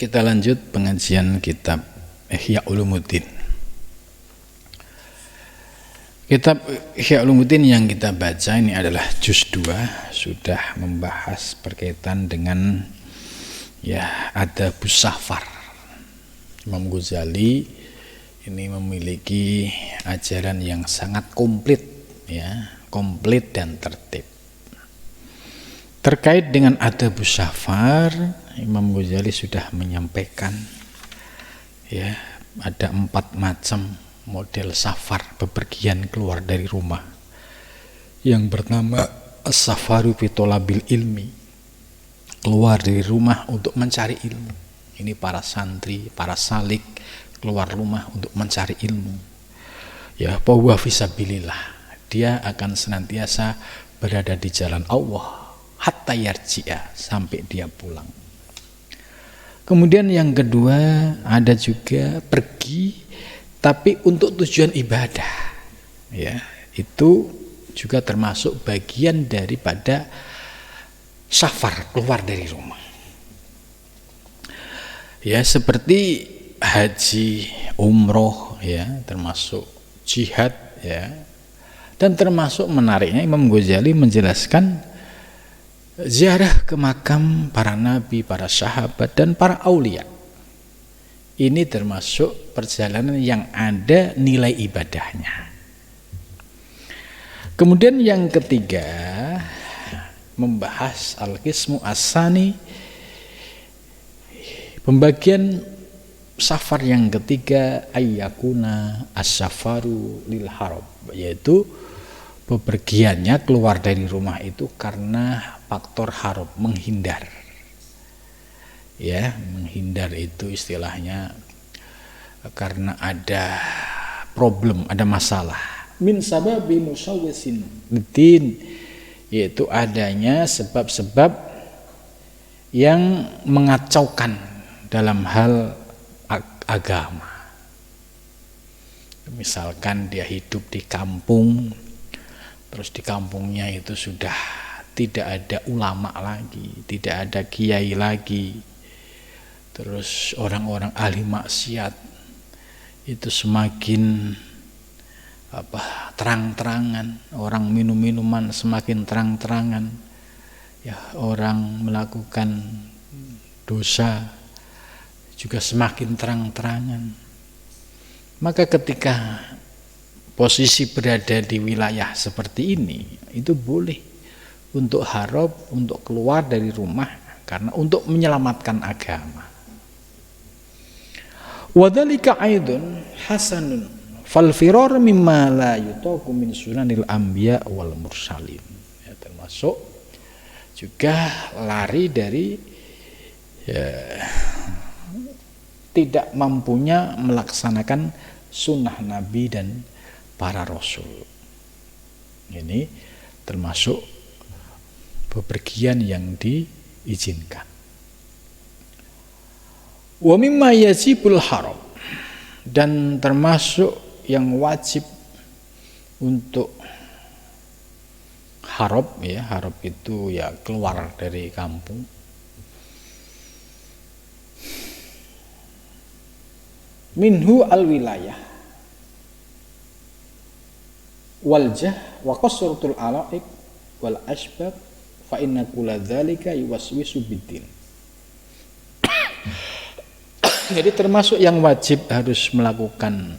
Kita lanjut pengajian kitab Ihya Ulumuddin. Kitab Ihya Ulumuddin yang kita baca ini adalah juz 2, sudah membahas berkaitan dengan adabus safar. Imam Ghazali ini memiliki ajaran yang sangat komplit dan tertib. Terkait dengan adabus safar, Imam Ghazali sudah menyampaikan ada 4 macam model safar, bepergian keluar dari rumah. Yang pertama as-safaru fi thalabil ilmi, keluar dari rumah untuk mencari ilmu. Ini para santri, para salik keluar rumah untuk mencari ilmu. Fa huwa fisabilillah, dia akan senantiasa berada di jalan Allah hatta yarji'a, sampai dia pulang. Kemudian yang kedua, ada juga pergi tapi untuk tujuan ibadah. Itu juga termasuk bagian daripada safar, keluar dari rumah. Seperti haji, umroh, termasuk jihad, dan termasuk menariknya Imam Ghazali menjelaskan ziarah ke makam para nabi, para sahabat, dan para aulia. Ini termasuk perjalanan yang ada nilai ibadahnya. Kemudian yang ketiga, membahas al-qismu as-sani, pembagian safar yang ketiga, ayyakuna as-safaru lil harab, yaitu bepergiannya keluar dari rumah itu karena faktor harab, menghindar. Menghindar itu istilahnya karena ada problem, ada masalah. Min sababi musawwisin din, yaitu adanya sebab-sebab yang mengacaukan dalam hal agama. Misalkan dia hidup di kampung, terus di kampungnya itu sudah tidak ada ulama lagi, tidak ada kiai lagi, terus orang-orang ahli maksiat itu semakin terang-terangan, orang minum-minuman semakin terang-terangan, orang melakukan dosa juga semakin terang-terangan. Maka ketika posisi berada di wilayah seperti ini, itu boleh untuk harab, untuk keluar dari rumah karena untuk menyelamatkan agama. Wadzalika aidun hasanun fal firar mimma la yutaqu min sunanil anbiya wal mursalin. Termasuk juga lari dari tidak mampunya melaksanakan sunnah Nabi dan para rasul. Ini termasuk bepergian yang diizinkan. Wa mimma yajibul haram, dan termasuk yang wajib untuk harab, harab itu keluar dari kampung. Minhu al-wilayah waljah wa qasratul ala'iq wal asbab fa inna kulla dzalika yuwaswisu biddin. Jadi termasuk yang wajib harus melakukan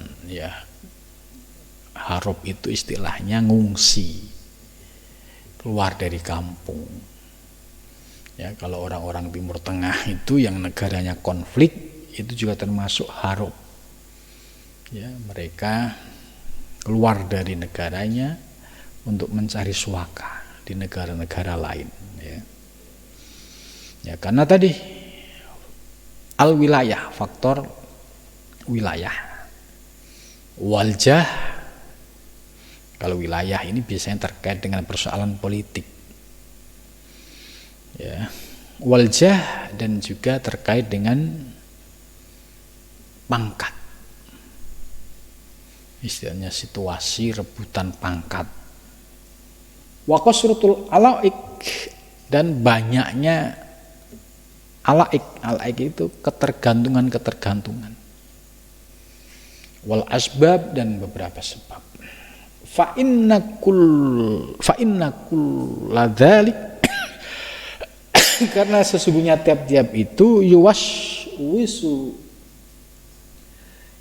harab itu istilahnya ngungsi, keluar dari kampung. Kalau orang-orang Timur Tengah itu yang negaranya konflik, itu juga termasuk harab. Mereka keluar dari negaranya untuk mencari suaka di negara-negara lain. Karena tadi al-wilayah, faktor wilayah. Waljah, kalau wilayah ini biasanya terkait dengan persoalan politik. Waljah, dan juga terkait dengan pangkat. Istilahnya situasi rebutan pangkat. Wa qasratul alaik, dan banyaknya alaik itu ketergantungan, wal asbab dan beberapa sebab. Fa inna kulladzalik karena sesungguhnya tiap-tiap itu yuwaswisu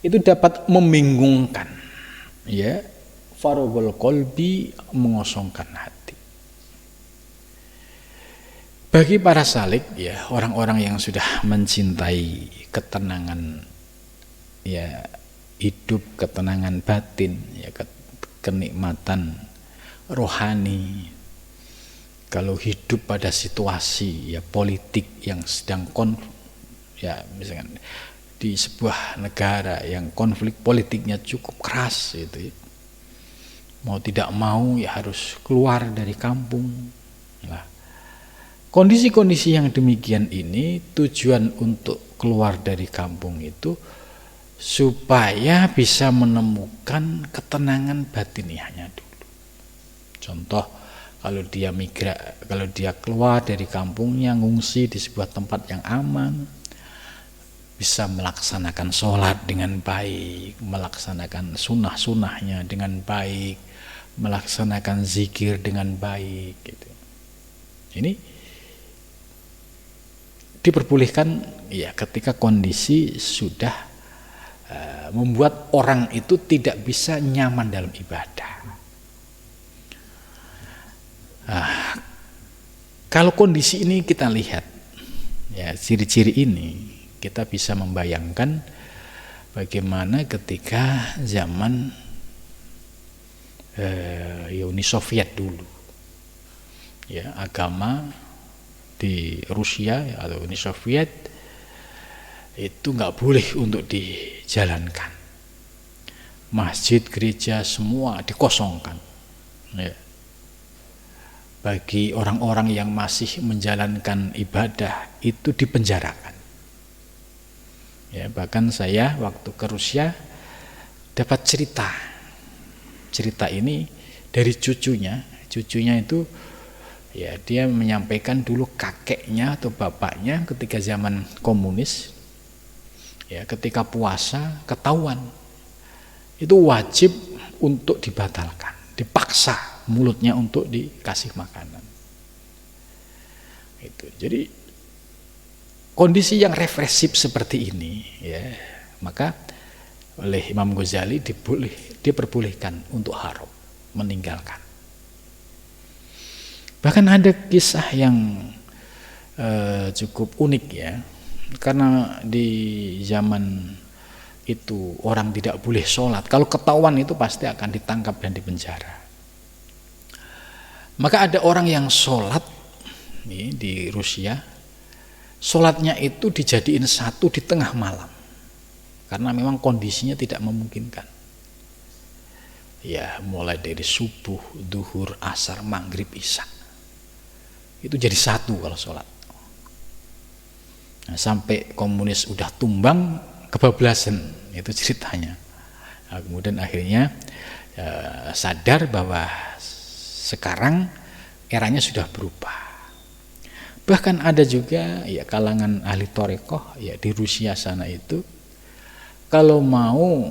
itu dapat membingungkan, ya, farogul kolbi, mengosongkan hati. Bagi para salik, ya, orang-orang yang sudah mencintai ketenangan, ya, hidup, ketenangan batin, ya, kenikmatan rohani. Kalau hidup pada situasi, ya, politik yang sedang ya, misalkan di sebuah negara yang konflik politiknya cukup keras, itu, ya, mau tidak mau ya harus keluar dari kampung. Nah, kondisi-kondisi yang demikian ini tujuan untuk keluar dari kampung itu supaya bisa menemukan ketenangan batiniahnya dulu. Contoh, kalau dia keluar dari kampungnya, ngungsi di sebuah tempat yang aman, bisa melaksanakan sholat dengan baik, melaksanakan sunnah-sunnahnya dengan baik, melaksanakan zikir dengan baik, gitu. Ini diperbolehkan, ya, ketika kondisi sudah membuat orang itu tidak bisa nyaman dalam ibadah. Kalau kondisi ini kita lihat, ya, ciri-ciri ini kita bisa membayangkan bagaimana ketika zaman Uni Soviet dulu, ya, agama di Rusia atau Uni Soviet itu nggak boleh untuk dijalankan. Masjid, gereja semua dikosongkan, ya. Bagi orang-orang yang masih menjalankan ibadah itu dipenjarakan. Ya, bahkan saya waktu ke Rusia dapat cerita ini dari cucunya itu, ya, dia menyampaikan dulu kakeknya atau bapaknya ketika zaman komunis, ya, ketika puasa ketahuan itu wajib untuk dibatalkan, dipaksa mulutnya untuk dikasih makanan. Itu. Jadi kondisi yang represif seperti ini, ya, maka oleh Imam Ghazali diperbolehkan untuk haram, meninggalkan. Bahkan ada kisah yang cukup unik, ya, karena di zaman itu orang tidak boleh sholat. Kalau ketahuan itu pasti akan ditangkap dan dipenjara. Maka ada orang yang sholat nih, di Rusia, sholatnya itu dijadiin satu di tengah malam karena memang kondisinya tidak memungkinkan. Ya, mulai dari subuh, duhur, asar, maghrib, isya, itu jadi satu kalau sholat. Nah, sampai komunis udah tumbang, kebablasan, itu ceritanya. Nah, kemudian akhirnya sadar bahwa sekarang eranya sudah berubah. Bahkan ada juga, ya, kalangan ahli thariqah, ya, di Rusia sana itu kalau mau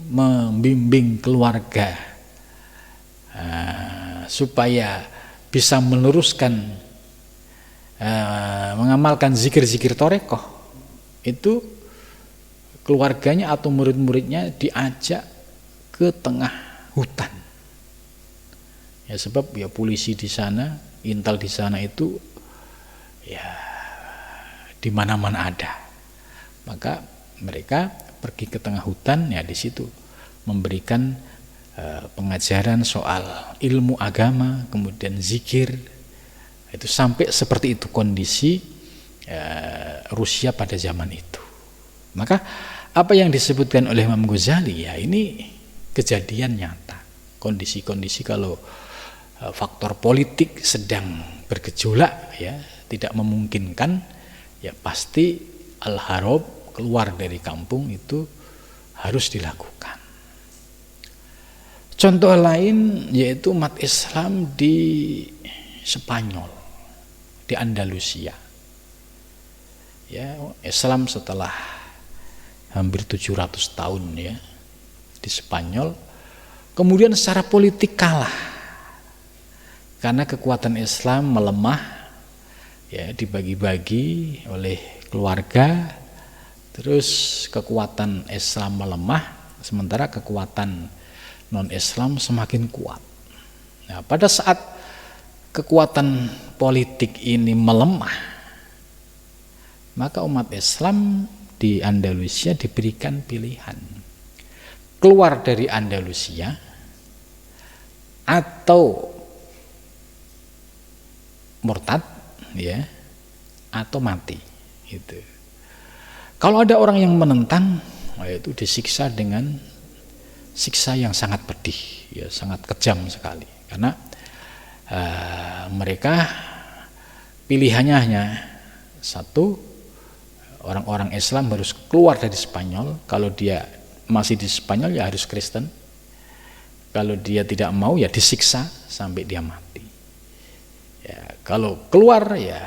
membimbing keluarga supaya bisa meneruskan mengamalkan zikir-zikir thariqah, itu keluarganya atau murid-muridnya diajak ke tengah hutan. Ya, sebab ya polisi di sana, intel di sana itu ya di mana-mana ada. Maka mereka pergi ke tengah hutan, ya, di situ memberikan pengajaran soal ilmu agama, kemudian zikir. Itu sampai seperti itu kondisi Rusia pada zaman itu. Maka apa yang disebutkan oleh Imam Ghazali, ya, ini kejadian nyata. Kondisi-kondisi kalau faktor politik sedang bergejolak, ya, tidak memungkinkan, ya, pasti al-harab, keluar dari kampung itu harus dilakukan. Contoh lain yaitu umat Islam di Spanyol, di Andalusia. ya, Islam setelah hampir 700 tahun ya di Spanyol, kemudian secara politik kalah karena kekuatan Islam melemah, ya, dibagi-bagi oleh keluarga, terus kekuatan Islam melemah sementara kekuatan non-Islam semakin kuat. Nah, pada saat kekuatan politik ini melemah, maka umat Islam di Andalusia diberikan pilihan keluar dari Andalusia atau murtad, ya, atau mati. Gitu. Kalau ada orang yang menentang, itu disiksa dengan siksa yang sangat pedih, ya, sangat kejam sekali, karena mereka pilihannya hanya satu, orang-orang Islam harus keluar dari Spanyol. Kalau dia masih di Spanyol ya harus Kristen, kalau dia tidak mau ya disiksa sampai dia mati. Ya, kalau keluar ya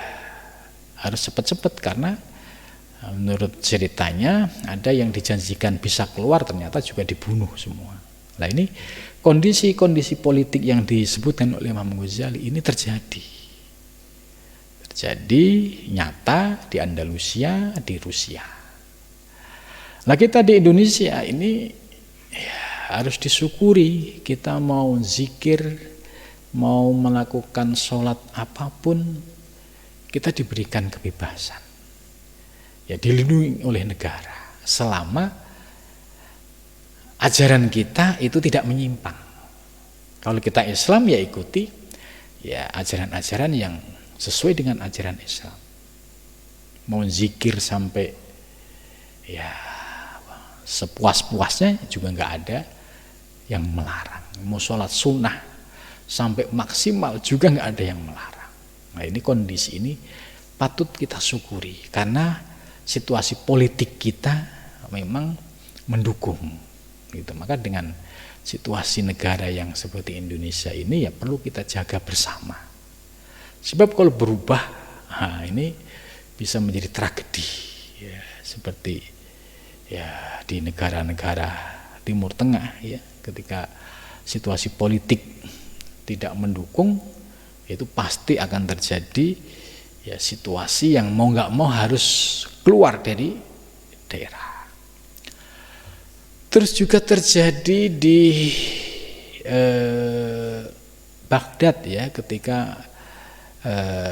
harus cepat-cepat, karena menurut ceritanya ada yang dijanjikan bisa keluar ternyata juga dibunuh semua. Nah, ini kondisi-kondisi politik yang disebutkan oleh Imam Ghazali ini terjadi nyata di Andalusia, di Rusia. Nah, kita di Indonesia ini ya, harus disyukuri, kita mau zikir, mau melakukan sholat apapun, kita diberikan kebebasan, ya, dilindungi oleh negara selama ajaran kita itu tidak menyimpang. Kalau kita Islam ya ikuti ya ajaran-ajaran yang sesuai dengan ajaran Islam. Mau zikir sampai ya sepuas-puasnya juga nggak ada yang melarang. Mau sholat sunnah sampai maksimal juga nggak ada yang melarang. Nah, ini kondisi ini patut kita syukuri karena situasi politik kita memang mendukung. Gitu. Maka dengan situasi negara yang seperti Indonesia ini ya perlu kita jaga bersama. Sebab kalau berubah, ini bisa menjadi tragedi, ya, seperti ya di negara-negara Timur Tengah, ya, ketika situasi politik tidak mendukung, itu pasti akan terjadi ya situasi yang mau nggak mau harus keluar dari daerah. Terus juga terjadi di Baghdad, ya, ketika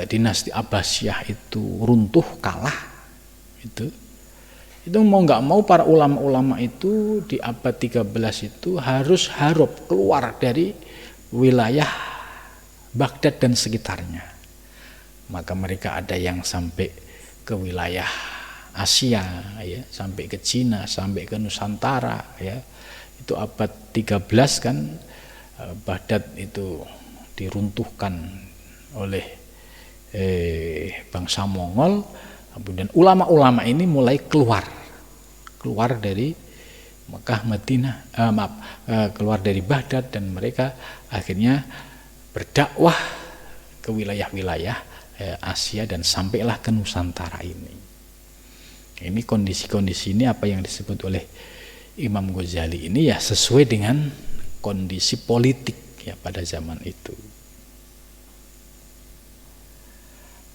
dinasti Abbasiyah itu runtuh, kalah, itu mau nggak mau para ulama-ulama itu di abad 13 itu harus keluar dari wilayah Baghdad dan sekitarnya. Maka mereka ada yang sampai ke wilayah Asia, ya, sampai ke Cina, sampai ke Nusantara, ya. Itu abad 13 kan, Baghdad itu diruntuhkan oleh bangsa Mongol. Kemudian ulama-ulama ini mulai keluar dari Mekah, Madinah, keluar dari Baghdad, dan mereka akhirnya berdakwah ke wilayah-wilayah Asia dan sampailah ke Nusantara ini. Ini kondisi-kondisi ini apa yang disebut oleh Imam Ghazali ini ya sesuai dengan kondisi politik ya pada zaman itu.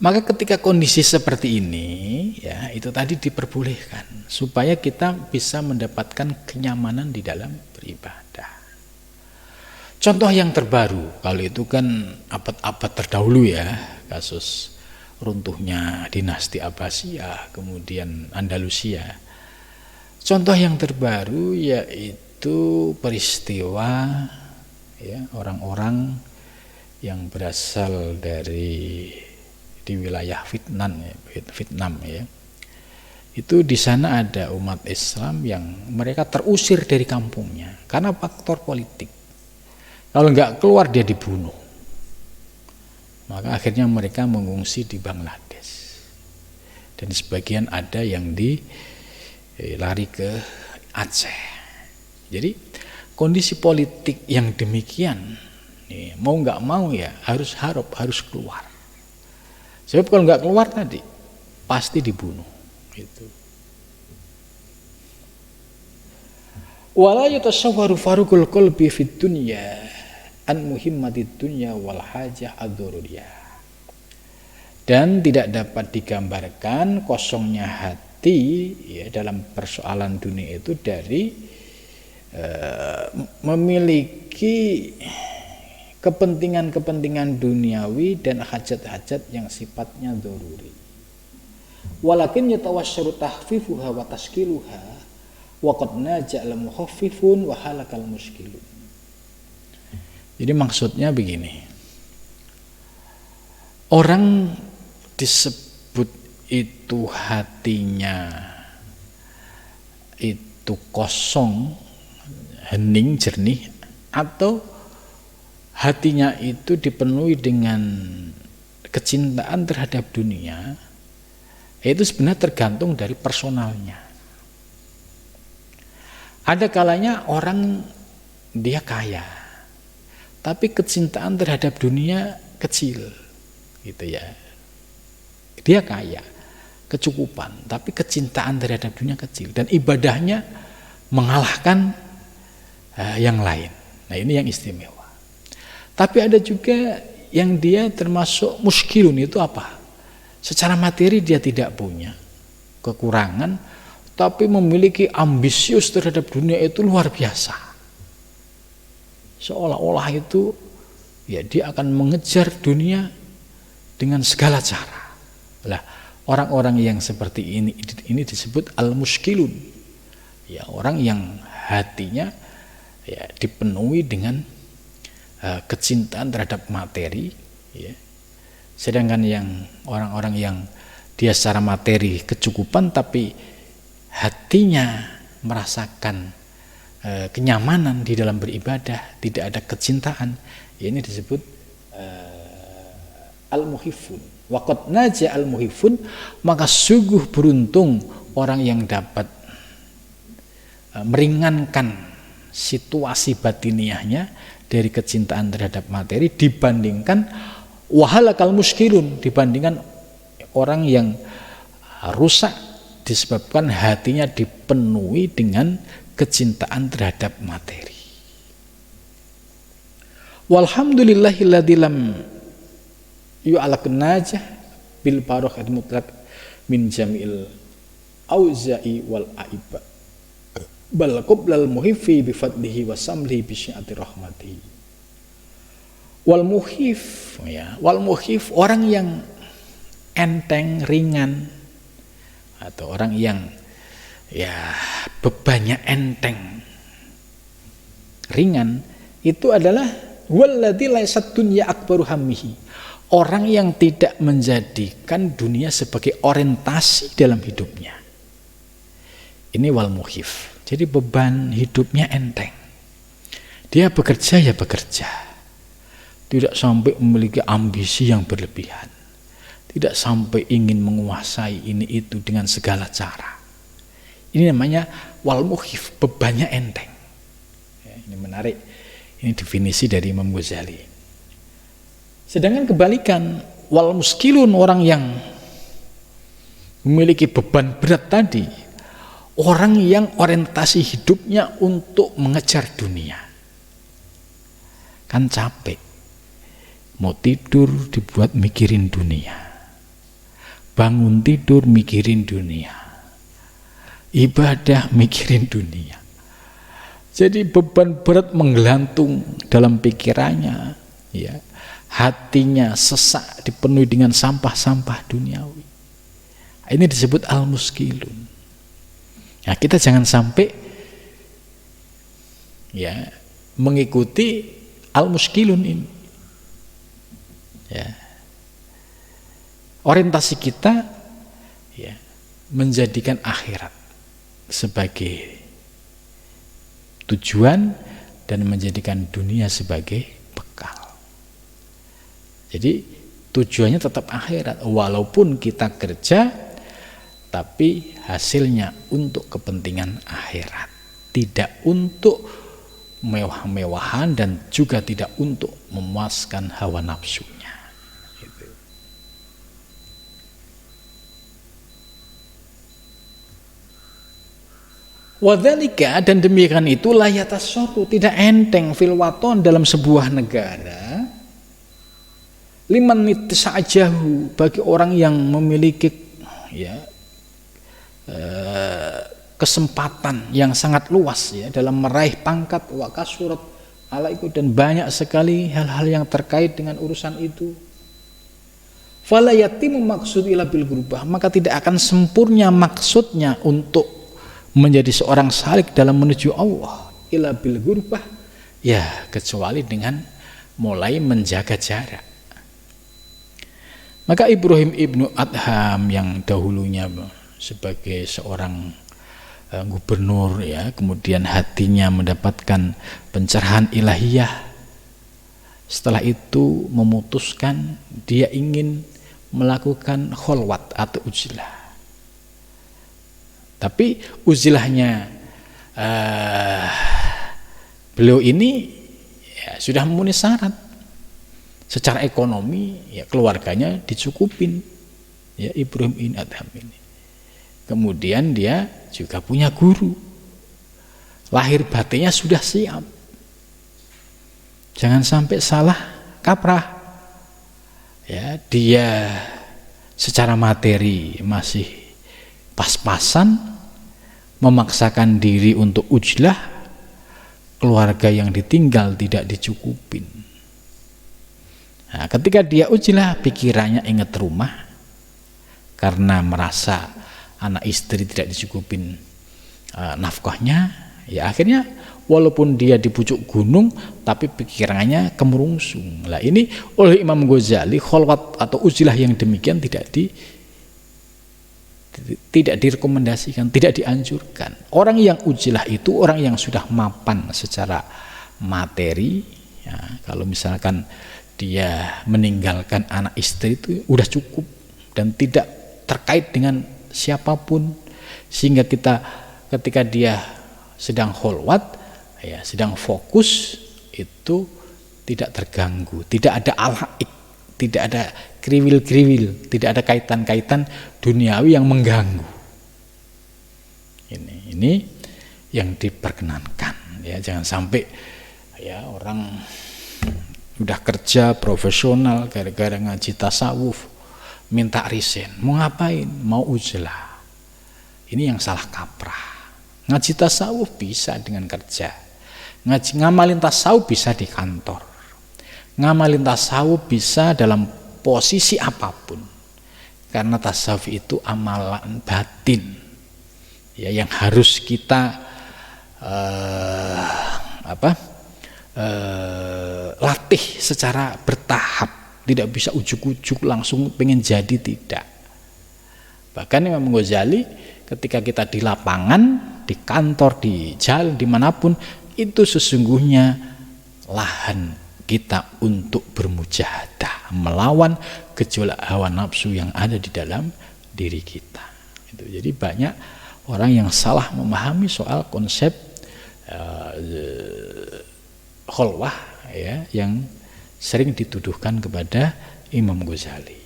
Maka ketika kondisi seperti ini, ya, itu tadi diperbolehkan supaya kita bisa mendapatkan kenyamanan di dalam beribadah. Contoh yang terbaru, kalau itu kan abad-abad terdahulu, ya, kasus runtuhnya dinasti Abbasiyah, kemudian Andalusia. Contoh yang terbaru yaitu peristiwa, ya, orang-orang yang berasal di wilayah Vietnam, ya. Itu di sana ada umat Islam yang mereka terusir dari kampungnya karena faktor politik. Kalau nggak keluar dia dibunuh. Maka akhirnya mereka mengungsi di Bangladesh. Dan sebagian ada yang lari ke Aceh. Jadi kondisi politik yang demikian, mau nggak mau ya harus keluar. Sebab kalau nggak keluar tadi pasti dibunuh. Itu. Wala yatasawwaru faruqul qalbi fid dunya an muhimmatid dunya wal hajah ad-daruriyah. Dan tidak dapat digambarkan kosongnya hati ya dalam persoalan dunia itu dari memiliki kepentingan-kepentingan duniawi dan hajat-hajat yang sifatnya daruri. Walakin yatawassaru tahfifuha wa taskiluha wa qad naja'al mukhaffifun wa halakal muskilun. Jadi maksudnya begini. Orang disebut itu hatinya itu kosong, hening, jernih, atau hatinya itu dipenuhi dengan kecintaan terhadap dunia, itu sebenarnya tergantung dari personalnya. Ada kalanya orang dia kaya, tapi kecintaan terhadap dunia kecil, gitu ya. Dia kaya, kecukupan, tapi kecintaan terhadap dunia kecil, dan ibadahnya mengalahkan yang lain. Nah ini yang istimewa. Tapi ada juga yang dia termasuk muskilun, itu apa? Secara materi dia tidak punya kekurangan, tapi memiliki ambisius terhadap dunia itu luar biasa. Seolah-olah itu ya dia akan mengejar dunia dengan segala cara. Lah, orang-orang yang seperti ini disebut al-muskilun. Ya, orang yang hatinya ya dipenuhi dengan kecintaan terhadap materi ya. Sedangkan yang orang-orang yang dia secara materi kecukupan tapi hatinya merasakan kenyamanan di dalam beribadah, tidak ada kecintaan, ya ini disebut al-muhifun. Waqad naja al-muhifun, maka sungguh beruntung orang yang dapat meringankan situasi batiniahnya dari kecintaan terhadap materi dibandingkan wahalakal muskilun, dibandingkan orang yang rusak disebabkan hatinya dipenuhi dengan kecintaan terhadap materi. Walhamdulillahilladzi lam yu'alaq najah bil barakati mutlaq min jamil auza'i wal aiba bal qablal muhiffi bi fadlihi wa samlihi bi syi'ati rahmatihi. Wal muhif ya, wal muhif orang yang enteng, ringan, atau orang yang ya bebannya enteng, ringan, itu adalah walladzi laysat dunya akbaru hammihi, orang yang tidak menjadikan dunia sebagai orientasi dalam hidupnya. Ini wal muhif. Jadi beban hidupnya enteng. Dia bekerja ya bekerja. Tidak sampai memiliki ambisi yang berlebihan. Tidak sampai ingin menguasai ini itu dengan segala cara. Ini namanya wal muhif, bebannya enteng. Ya, ini menarik. Ini definisi dari Imam Ghazali. Sedangkan kebalikan, wal muskilun, orang yang memiliki beban berat tadi, orang yang orientasi hidupnya untuk mengejar dunia. Kan capek. Mau tidur dibuat mikirin dunia. Bangun tidur mikirin dunia, ibadah mikirin dunia. Jadi beban berat menggelantung dalam pikirannya, ya, hatinya sesak dipenuhi dengan sampah-sampah duniawi. Ini disebut al-muskilun. Nah, kita jangan sampai ya mengikuti al-muskilun ini. Ya. Orientasi kita ya menjadikan akhirat sebagai tujuan dan menjadikan dunia sebagai bekal. Jadi tujuannya tetap akhirat, walaupun kita kerja tapi hasilnya untuk kepentingan akhirat, tidak untuk mewah-mewahan dan juga tidak untuk memuaskan hawa nafsunya. Wadzalika, dan demikian itu la yatasarru, tidak enteng fil waton dalam sebuah negara, liman nitsajahu, bagi orang yang memiliki ya kesempatan yang sangat luas ya dalam meraih pangkat wa kasurat alaiku, dan banyak sekali hal-hal yang terkait dengan urusan itu. Fala yatimu maksud ila bil gurubah, maka tidak akan sempurna maksudnya untuk menjadi seorang salik dalam menuju Allah ila bil gurubah, ya kecuali dengan mulai menjaga jarak. Maka Ibrahim ibnu Adham yang dahulunya sebagai seorang gubernur ya, kemudian hatinya mendapatkan pencerahan ilahiyah, setelah itu memutuskan dia ingin melakukan kholwat atau uzlah. Tapi uzlahnya beliau ini ya sudah memenuhi syarat. Secara ekonomi ya keluarganya dicukupin ya Ibrahim bin Adham ini. Kemudian dia juga punya guru. Lahir batinnya sudah siap. Jangan sampai salah kaprah. Ya, dia secara materi masih pas-pasan, memaksakan diri untuk ujlah, keluarga yang ditinggal tidak dicukupin. Nah, ketika dia ujlah, pikirannya ingat rumah, karena merasa anak istri tidak dicukupin nafkahnya, ya akhirnya walaupun dia di pucuk gunung, tapi pikirannya kemerungsung. Lah ini oleh Imam Ghazali, kholwat atau ujlah yang demikian tidak direkomendasikan, tidak dianjurkan. Orang yang ujlah itu orang yang sudah mapan secara materi. Ya, kalau misalkan dia meninggalkan anak istri itu udah cukup dan tidak terkait dengan siapapun, sehingga ketika dia sedang kholwat ya, sedang fokus, itu tidak terganggu, tidak ada alaik, tidak ada kriwil-kriwil, tidak ada kaitan-kaitan duniawi yang mengganggu. Ini yang diperkenankan ya, jangan sampai ya orang udah kerja profesional gara-gara ngaji tasawuf minta resign, mau ngapain? Mau uzlah. Ini yang salah kaprah. Ngaji tasawuf bisa dengan kerja. Ngamalin tasawuf bisa di kantor. Ngamalin tasawuf bisa dalam posisi apapun. Karena tasawuf itu amalan batin. Ya, yang harus kita latih secara bertahap. Tidak bisa ujuk-ujuk langsung pengen jadi, tidak. Bahkan Imam Ghazali ketika kita di lapangan, di kantor, di jalan, dimanapun, itu sesungguhnya lahan kita untuk bermujahadah, melawan gejolak hawa nafsu yang ada di dalam diri kita. Jadi banyak orang yang salah memahami soal konsep kholwah ya, yang sering dituduhkan kepada Imam Ghazali.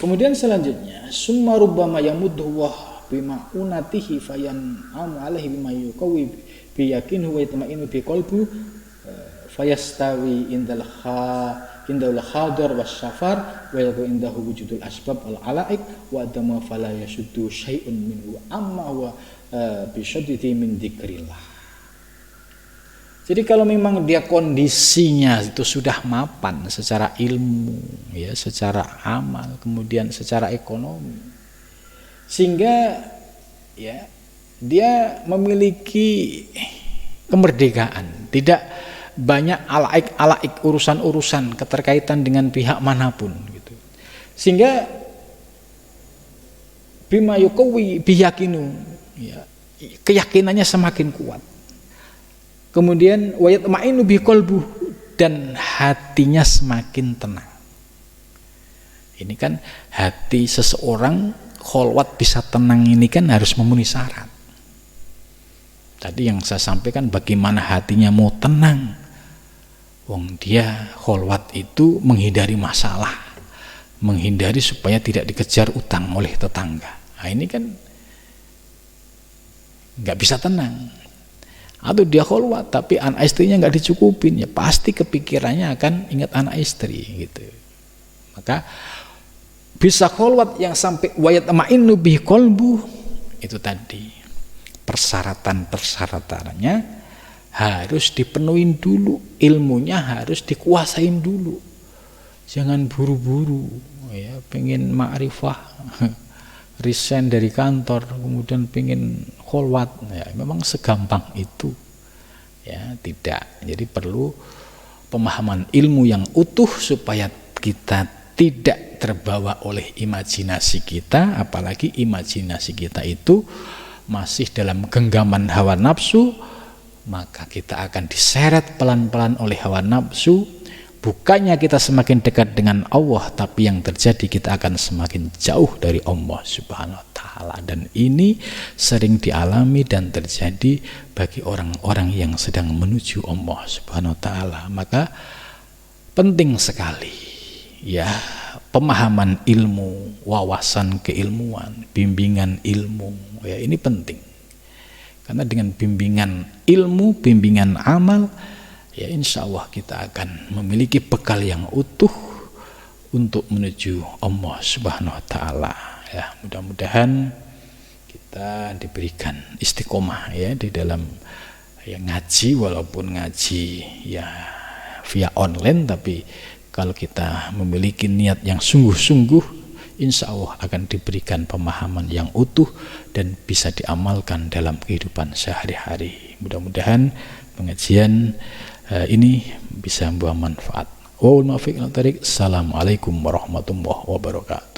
Kemudian selanjutnya, summa rubbama yamudhu wa bima unatihi fayan amu alaihi bima yuqawi bi yakinhu wa yatma'inu bi qalbu fayastawi indal khadar wasyafar wa yaqu indahu wujudul asbab al alaik wa adama fala yashuddu syai'un minhu amma wa bisyadidi min dzikrillah. Jadi kalau memang dia kondisinya itu sudah mapan secara ilmu, ya, secara amal, kemudian secara ekonomi, sehingga ya dia memiliki kemerdekaan, tidak banyak alaik urusan-urusan keterkaitan dengan pihak manapun, gitu. Sehingga bima yuqawi biyakinu, ya, keyakinannya semakin kuat. Kemudian wayat ma'inu bi qalbu, dan hatinya semakin tenang. Ini kan hati seseorang kholwat bisa tenang ini kan harus memenuhi syarat. Tadi yang saya sampaikan, bagaimana hatinya mau tenang. Wong dia kholwat itu menghindari masalah, menghindari supaya tidak dikejar utang oleh tetangga. Nah, ini kan nggak bisa tenang. Atau dia kholwat tapi anak istrinya nggak dicukupin, ya pasti kepikirannya akan ingat anak istri gitu. Maka bisa kholwat yang sampai wayat ma'innu bihi qalbu, itu tadi persyaratan-persyaratannya harus dipenuhin dulu, ilmunya harus dikuasain dulu. Jangan buru-buru ya, pengen ma'rifah resign dari kantor kemudian pengen kholwat, ya memang segampang itu ya, tidak. Jadi perlu pemahaman ilmu yang utuh supaya kita tidak terbawa oleh imajinasi kita, apalagi imajinasi kita itu masih dalam genggaman hawa nafsu, maka kita akan diseret pelan-pelan oleh hawa nafsu. Bukannya kita semakin dekat dengan Allah, tapi yang terjadi kita akan semakin jauh dari Allah Subhanahu wa taala. Dan ini sering dialami dan terjadi bagi orang-orang yang sedang menuju Allah Subhanahu wa taala. Maka penting sekali ya pemahaman ilmu, wawasan keilmuan, bimbingan ilmu. Ya, ini penting. Karena dengan bimbingan ilmu, bimbingan amal, ya insya Allah kita akan memiliki bekal yang utuh untuk menuju Allah Subhanahu wa taala. Ya, mudah-mudahan kita diberikan istiqomah ya di dalam ya ngaji, walaupun ngaji ya via online, tapi kalau kita memiliki niat yang sungguh-sungguh, insya Allah akan diberikan pemahaman yang utuh dan bisa diamalkan dalam kehidupan sehari-hari. Mudah-mudahan pengajian ini bisa membawa manfaat. Assalamualaikum warahmatullahi wabarakatuh.